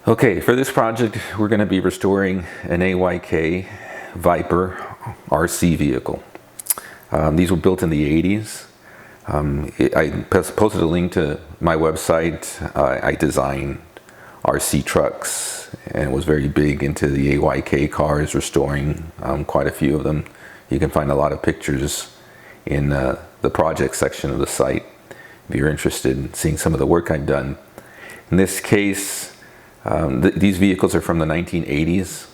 Okay, for this project, we're going to be restoring an AYK Viper RC vehicle. These were built in the 80s. I posted a link to my website. I designed RC trucks and was very big into the AYK cars, restoring quite a few of them. You can find a lot of pictures in the project section of the site if you're interested in seeing some of the work I've done. In this case, these vehicles are from the 1980s.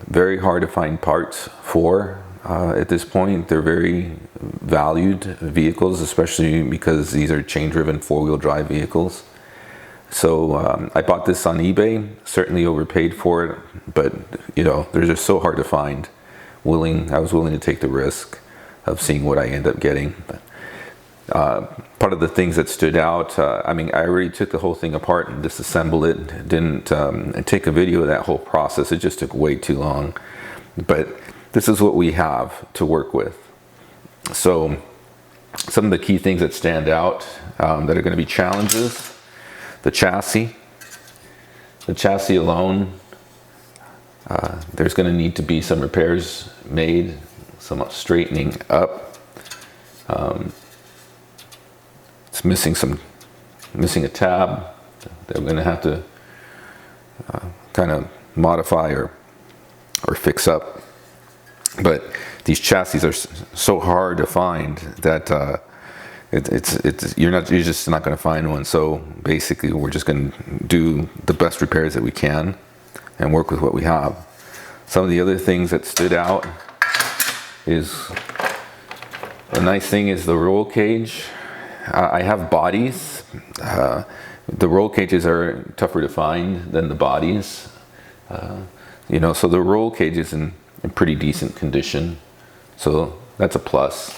Very hard to find parts for at this point. They're very valued vehicles, especially because these are chain-driven four-wheel drive vehicles. So I bought this on eBay, certainly overpaid for it, but you know, they're just so hard to find. I was willing to take the risk of seeing what I end up getting. Part of the things that stood out, I mean, I already took the whole thing apart and disassembled it. Didn't take a video of that whole process. It just took way too long. But this is what we have to work with. So some of the key things that stand out that are going to be challenges: the chassis. The chassis alone, there's going to need to be some repairs made, some straightening up. It's missing a tab that we're going to have to kind of modify or fix up. But these chassis are so hard to find that you're just not going to find one. So basically, we're just going to do the best repairs that we can and work with what we have. Some of the other things that stood out is, the nice thing is the roll cage. I have bodies. The roll cages are tougher to find than the bodies. You know, so the roll cage is in pretty decent condition. So that's a plus.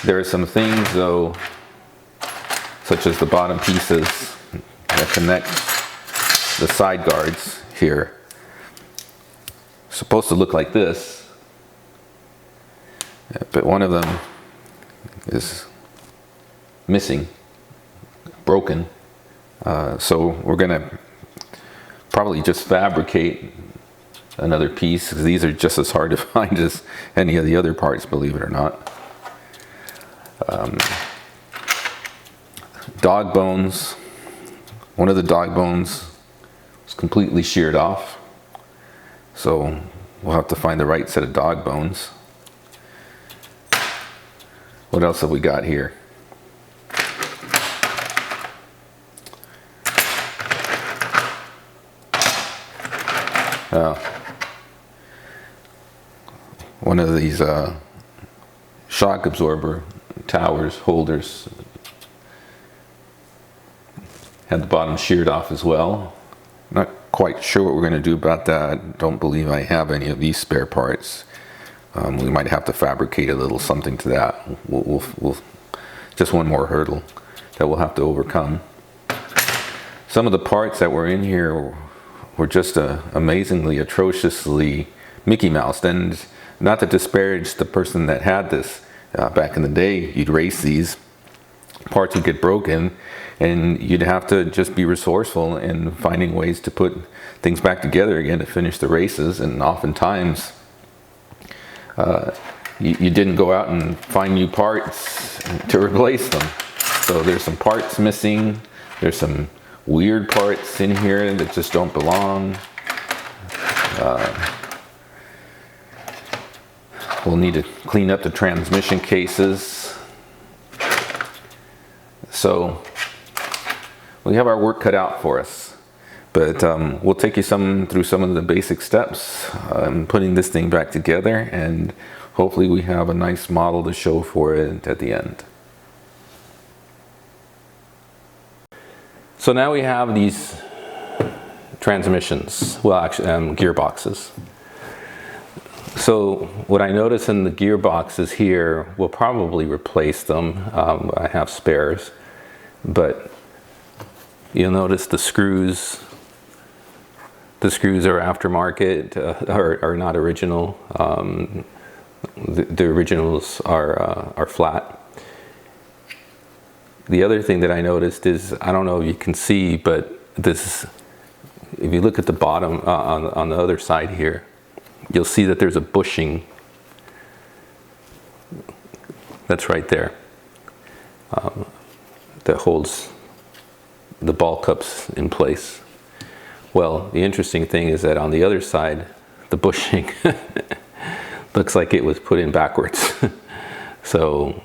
There are some things though, such as the bottom pieces that connect the side guards here. It's supposed to look like this, but one of them is missing, broken. So we're gonna probably just fabricate another piece, because these are just as hard to find as any of the other parts, believe it or not. Dog bones. One of the dog bones was completely sheared off, so we'll have to find the right set of dog bones. What else have we got here? One of these shock absorber towers, holders, had the bottom sheared off as well. Not quite sure what we're going to do about that. Don't believe I have any of these spare parts. We might have to fabricate a little something to that. We'll just one more hurdle that we'll have to overcome. Some of the parts that were in here were just amazingly, atrociously Mickey Mouse. And not to disparage the person that had this, back in the day, you'd race these, parts would get broken, and you'd have to just be resourceful in finding ways to put things back together again to finish the races. And oftentimes, you didn't go out and find new parts to replace them. So there's some parts missing. There's some weird parts in here that just don't belong. We'll need to clean up the transmission cases. So we have our work cut out for us. But we'll take you through some of the basic steps putting this thing back together, and hopefully we have a nice model to show for it at the end. So now we have these transmissions, well actually gearboxes. So what I notice in the gearboxes here, we'll probably replace them. I have spares, but you'll notice the screws. The screws are aftermarket, are not original. The originals are flat. The other thing that I noticed is, I don't know if you can see, but this, if you look at the bottom on the other side here, you'll see that there's a bushing that's right there that holds the ball cups in place. Well, the interesting thing is that on the other side, the bushing looks like it was put in backwards. So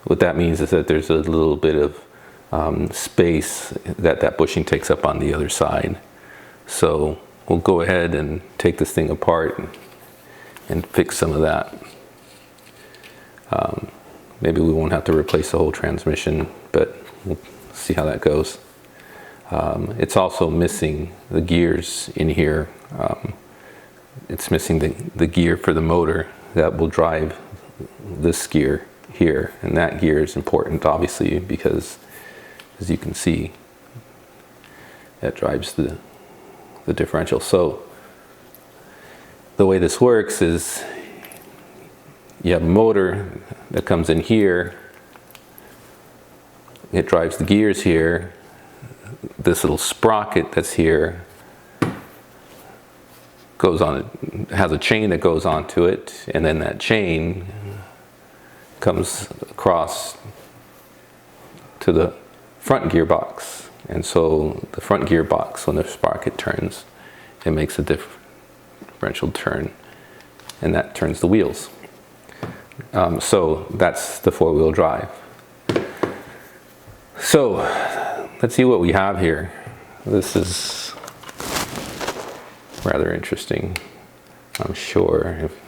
what that means is that there's a little bit of space that bushing takes up on the other side. So we'll go ahead and take this thing apart and fix some of that. Maybe we won't have to replace the whole transmission, but we'll see how that goes. It's also missing the gears in here. It's missing the gear for the motor that will drive this gear here, and that gear is important obviously because, as you can see, that drives the differential. So the way this works is you have a motor that comes in here, it drives the gears here, this little sprocket that's here goes on, has a chain that goes onto it, and then that chain comes across to the front gearbox. And so the front gearbox, when the sprocket turns, it makes a differential turn, and that turns the wheels. So that's the four-wheel drive. So let's see what we have here. This is rather interesting, I'm sure. If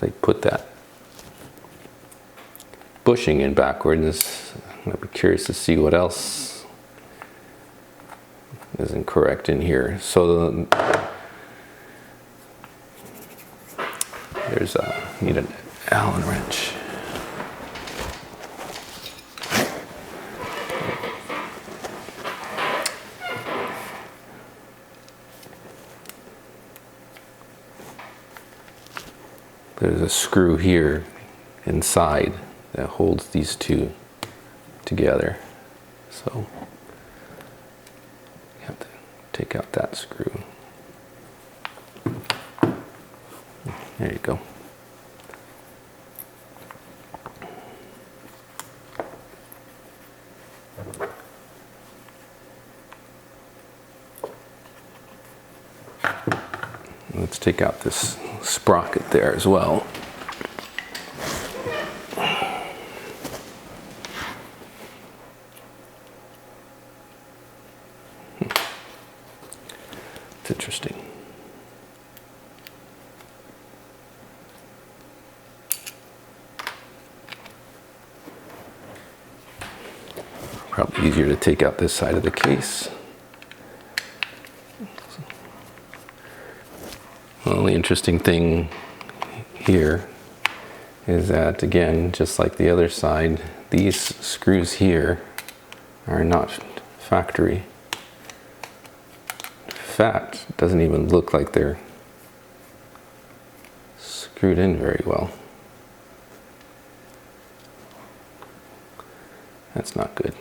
they put that bushing in backwards, I'm gonna be curious to see what else is incorrect in here. So there's need an Allen wrench. There's a screw here inside that holds these two together. So you have to take out that screw. There you go. Let's take out this sprocket there as well. It's interesting. Probably easier to take out this side of the case. Well, the interesting thing here is that, again, just like the other side, these screws here are not factory. In fact, it doesn't even look like they're screwed in very well. That's not good.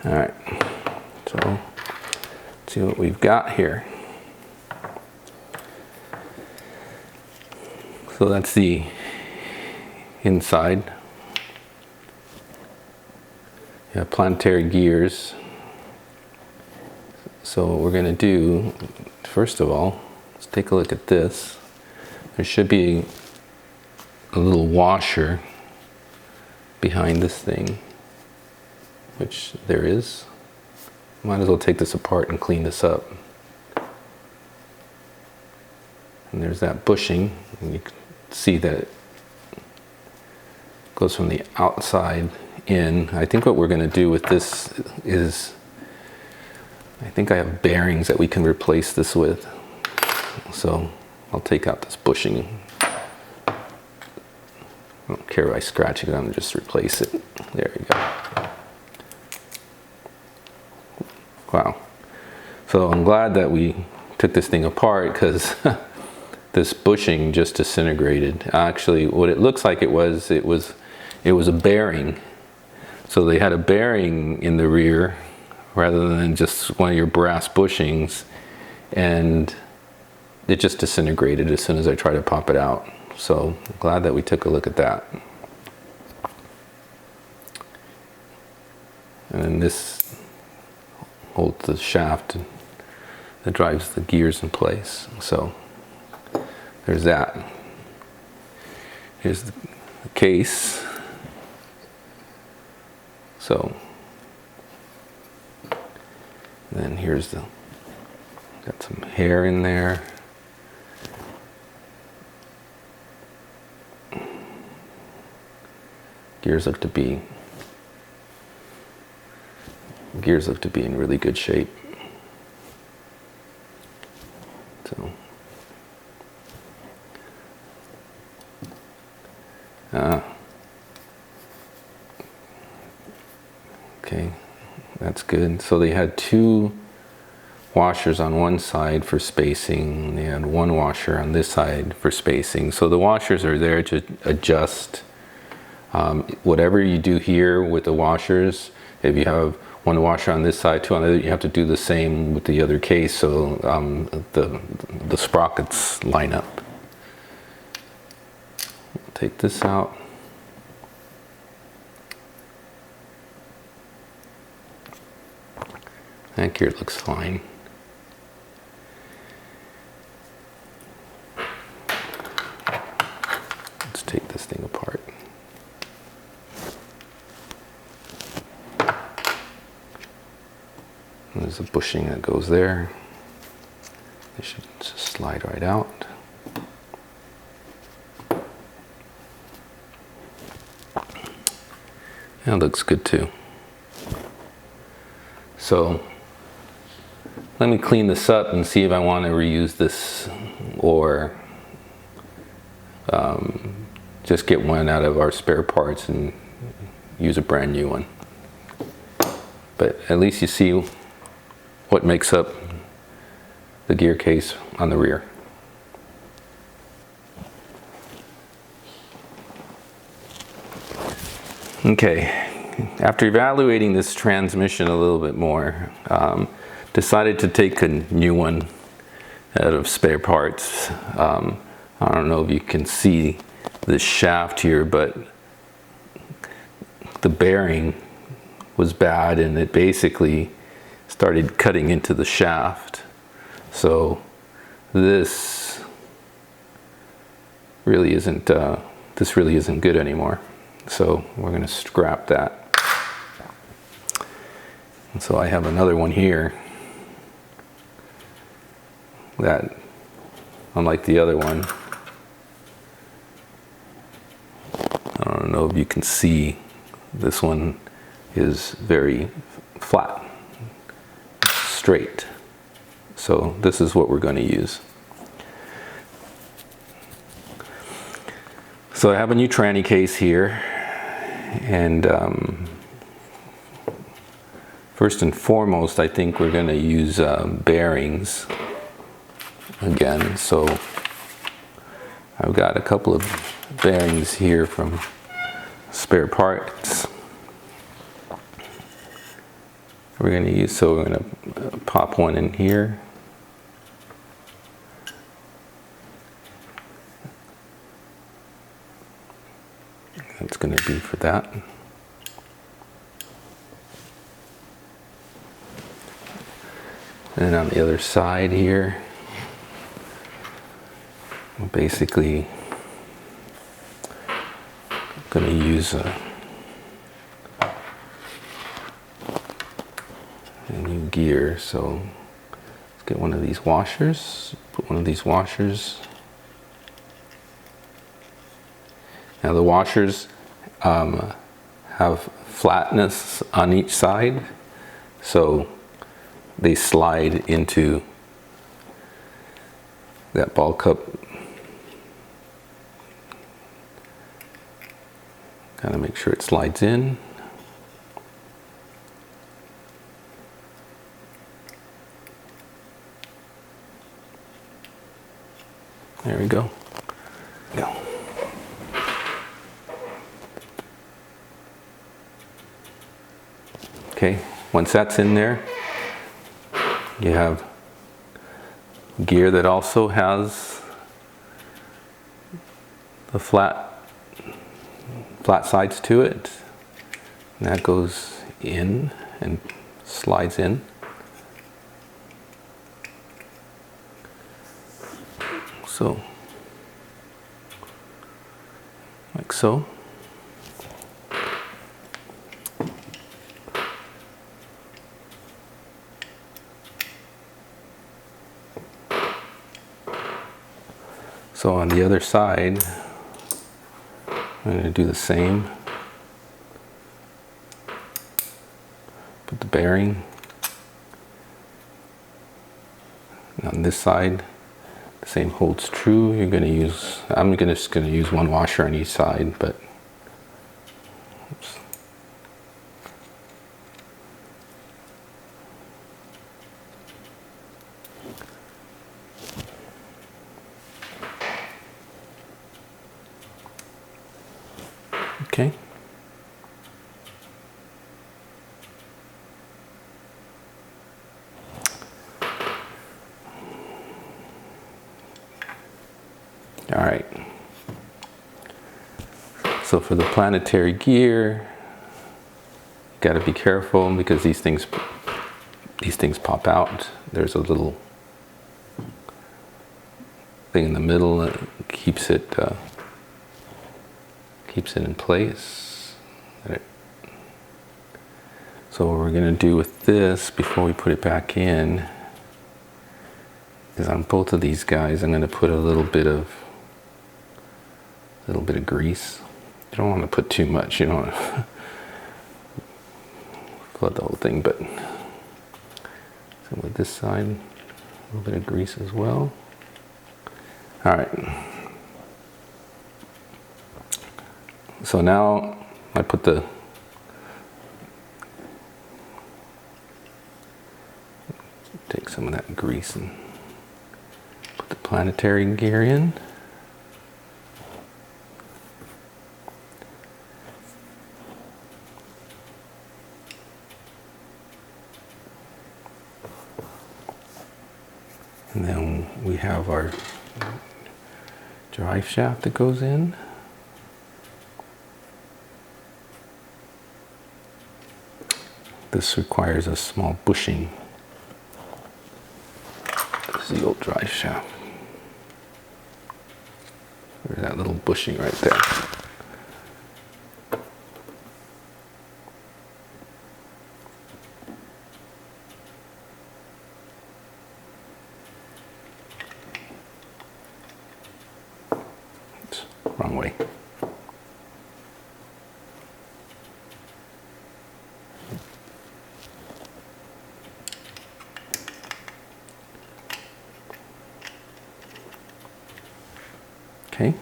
All right, so let's see what we've got here. So that's the inside. You have planetary gears. So what we're going to do, first of all, let's take a look at this. There should be a little washer behind this thing, which there is. Might as well take this apart and clean this up. And there's that bushing, and you can see that it goes from the outside in. I think what we're going to do with this is, I think I have bearings that we can replace this with. So I'll take out this bushing care by scratching it. I'm gonna just replace it. There you go. Wow. So I'm glad that we took this thing apart, because this bushing just disintegrated. Actually, what it looks like it was a bearing. So they had a bearing in the rear rather than just one of your brass bushings, and it just disintegrated as soon as I tried to pop it out. So I'm glad that we took a look at that. And then this holds the shaft that drives the gears in place. So there's that. Here's the case. So then here's the, got some hair in there. Gears look to be in really good shape. So okay, that's good. So they had 2 washers on one side for spacing. They had 1 washer on this side for spacing. So the washers are there to adjust whatever you do here with the washers. If you have 1 washer on this side, 2 on the other, you have to do the same with the other case, so the sprockets line up. Take this out. I think here it looks fine. Let's take this thing apart. There's a bushing that goes there. It should just slide right out. That looks good too. So let me clean this up and see if I want to reuse this, or just get one out of our spare parts and use a brand new one. But at least you see what makes up the gear case on the rear. Okay, after evaluating this transmission a little bit more, decided to take a new one out of spare parts. I don't know if you can see this shaft here, but the bearing was bad and it basically started cutting into the shaft. So this really isn't good anymore. So we're going to scrap that. And so I have another one here that, unlike the other one, I don't know if you can see, this one is very flat, straight. So this is what we're going to use. So I have a new tranny case here, and first and foremost, I think we're going to use bearings again. So I've got a couple of bearings here from spare parts we're going to use. So we're going to pop one in here. That's going to be for that. And then on the other side here, I'm basically going to use a new gear. So let's get one of these washers, put one of these washers. Now the washers have flatness on each side, so they slide into that ball cup Gotta make sure it slides in. There we go. Go. Okay, once that's in there, you have gear that also has the flat sides to it. And that goes in and slides in. So, like so. So on the other side, I'm going to do the same. Put the bearing. And on this side, the same holds true. You're going to use, just going to use one washer on each side, but oops. Okay. All right. So for the planetary gear, you got to be careful because these things pop out. There's a little thing in the middle that keeps it in place. So what we're going to do with this before we put it back in is on both of these guys I'm going to put a little bit of grease. You don't want to put too much, you don't want to flood the whole thing, but so with this side, a little bit of grease as well. All right. So now I put take some of that grease and put the planetary gear in. And then we have our drive shaft that goes in. This requires a small bushing. This is the old drive shaft. There's that little bushing right there. Oops, wrong way. Okay.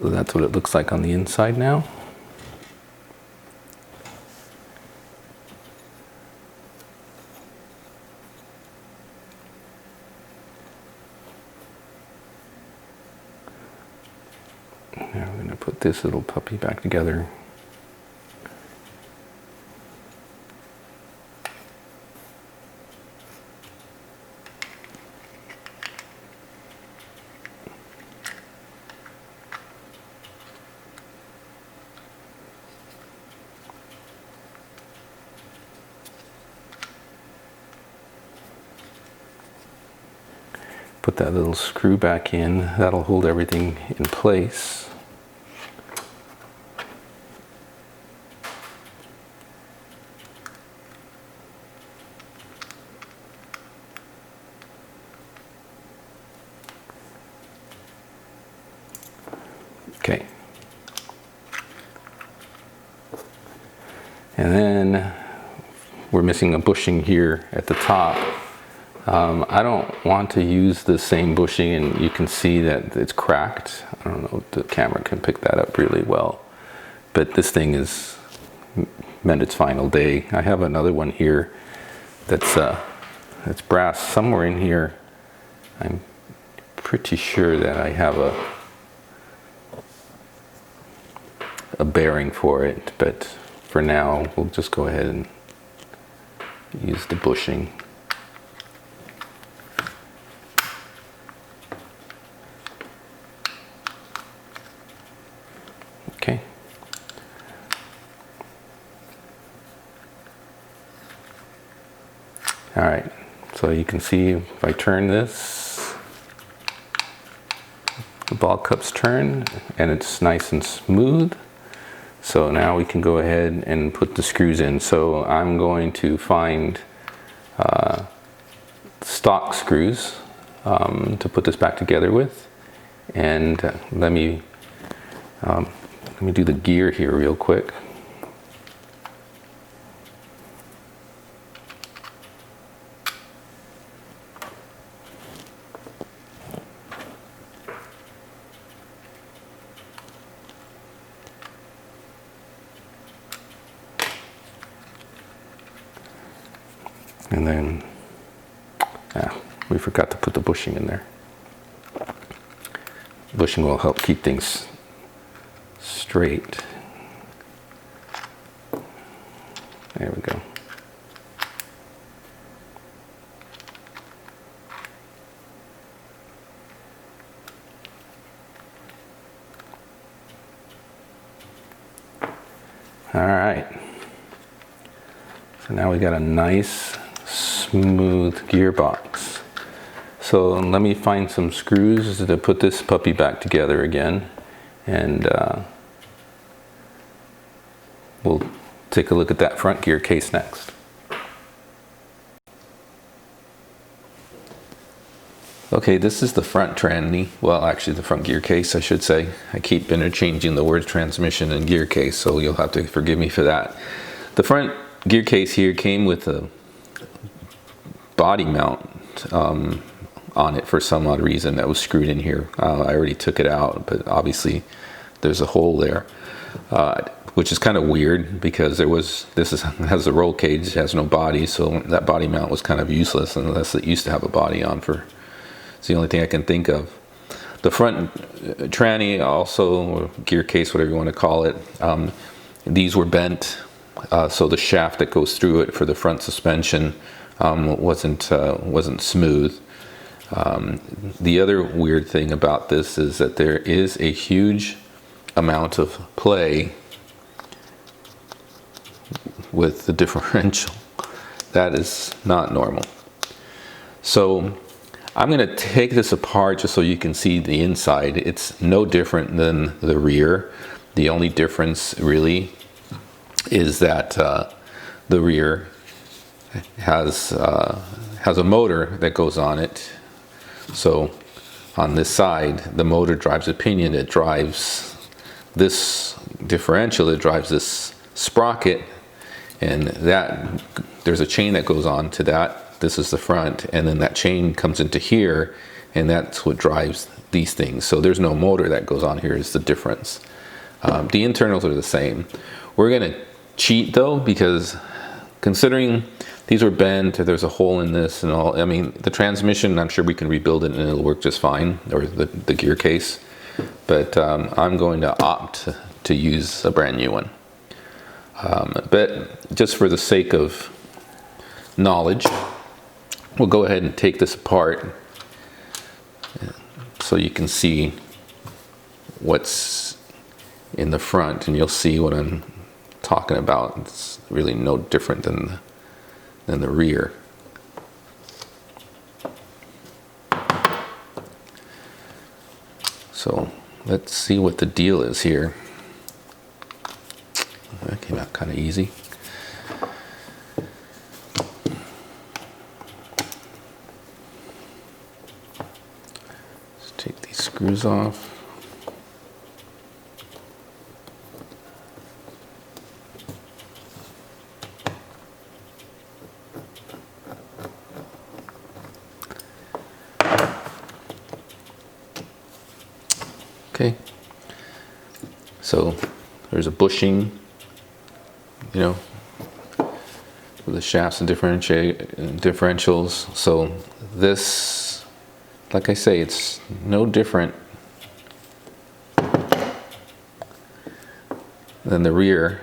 So that's what it looks like on the inside now. Now we're going to put this little puppy back together. Put that little screw back in. That'll hold everything in place. Okay. And then we're missing a bushing here at the top. I don't want to use the same bushing, and you can see that it's cracked. I don't know if the camera can pick that up really well, but this thing is meant its final day. I have another one here that's brass somewhere in here. I'm pretty sure that I have a bearing for it, but for now we'll just go ahead and use the bushing. Okay. All right, so you can see if I turn this, the ball cups turn and it's nice and smooth. So now we can go ahead and put the screws in. So I'm going to find stock screws to put this back together with, and let me do the gear here real quick. And then, we forgot to put the bushing in there. Bushing will help keep things straight. There we go. All right. So now we got a nice smooth gearbox. So let me find some screws to put this puppy back together again, and we'll take a look at that front gear case next. Okay, this is the front tranny. Well, actually the front gear case, I should say. I keep interchanging the words transmission and gear case, so you'll have to forgive me for that. The front gear case here came with a body mount on it for some odd reason that was screwed in here. I already took it out, but obviously there's a hole there, which is kind of weird because has a roll cage, it has no body, so that body mount was kind of useless unless it used to have a body on. It's the only thing I can think of. The front tranny also, or gear case, whatever you want to call it, these were bent, so the shaft that goes through it for the front suspension wasn't smooth. The other weird thing about this is that there is a huge amount of play with the differential. That is not normal. So I'm going to take this apart just so you can see the inside. It's no different than the rear. The only difference really is that the rear has a motor that goes on it. So on this side, the motor drives a pinion that drives this differential, that drives this sprocket, and that there's a chain that goes on to that. This is the front, and then that chain comes into here, and that's what drives these things. So there's no motor that goes on here, is the difference. The internals are the same. We're gonna cheat though, because considering these were bent, there's a hole in this and all. I mean, the transmission, I'm sure we can rebuild it and it'll work just fine, or the gear case. But I'm going to opt to use a brand new one. But just for the sake of knowledge, we'll go ahead and take this apart so you can see what's in the front, and you'll see what I'm talking about. It's really no different than the rear. So let's see what the deal is here. That came out kind of easy. Let's take these screws off. So there's a bushing, you know, with the shafts and differentials. So this, like I say, it's no different than the rear,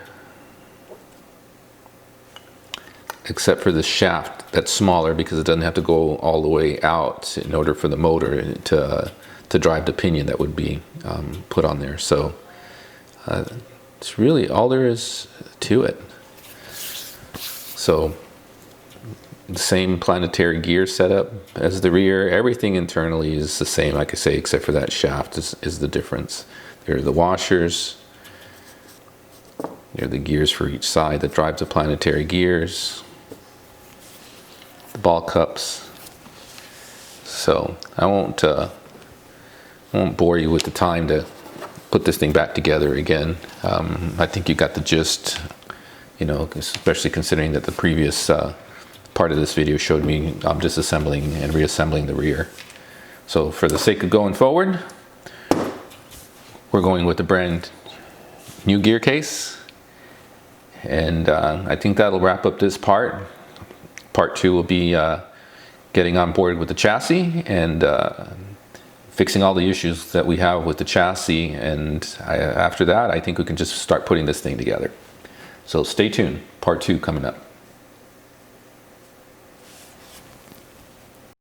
except for the shaft that's smaller because it doesn't have to go all the way out in order for the motor to drive the pinion that would be put on there. So it's really all there is to it. So the same planetary gear setup as the rear. Everything internally is the same, like I say, except for that shaft is the difference. There are the washers. There are the gears for each side that drive the planetary gears. The ball cups. So I won't bore you with the time to put this thing back together again. I think you got the gist, you know, especially considering that the previous part of this video showed me disassembling and reassembling the rear. So for the sake of going forward, we're going with the brand new gear case. And I think that'll wrap up this part. Part 2 will be getting on board with the chassis and fixing all the issues that we have with the chassis. And after that, I think we can just start putting this thing together. So stay tuned. Part 2 coming up.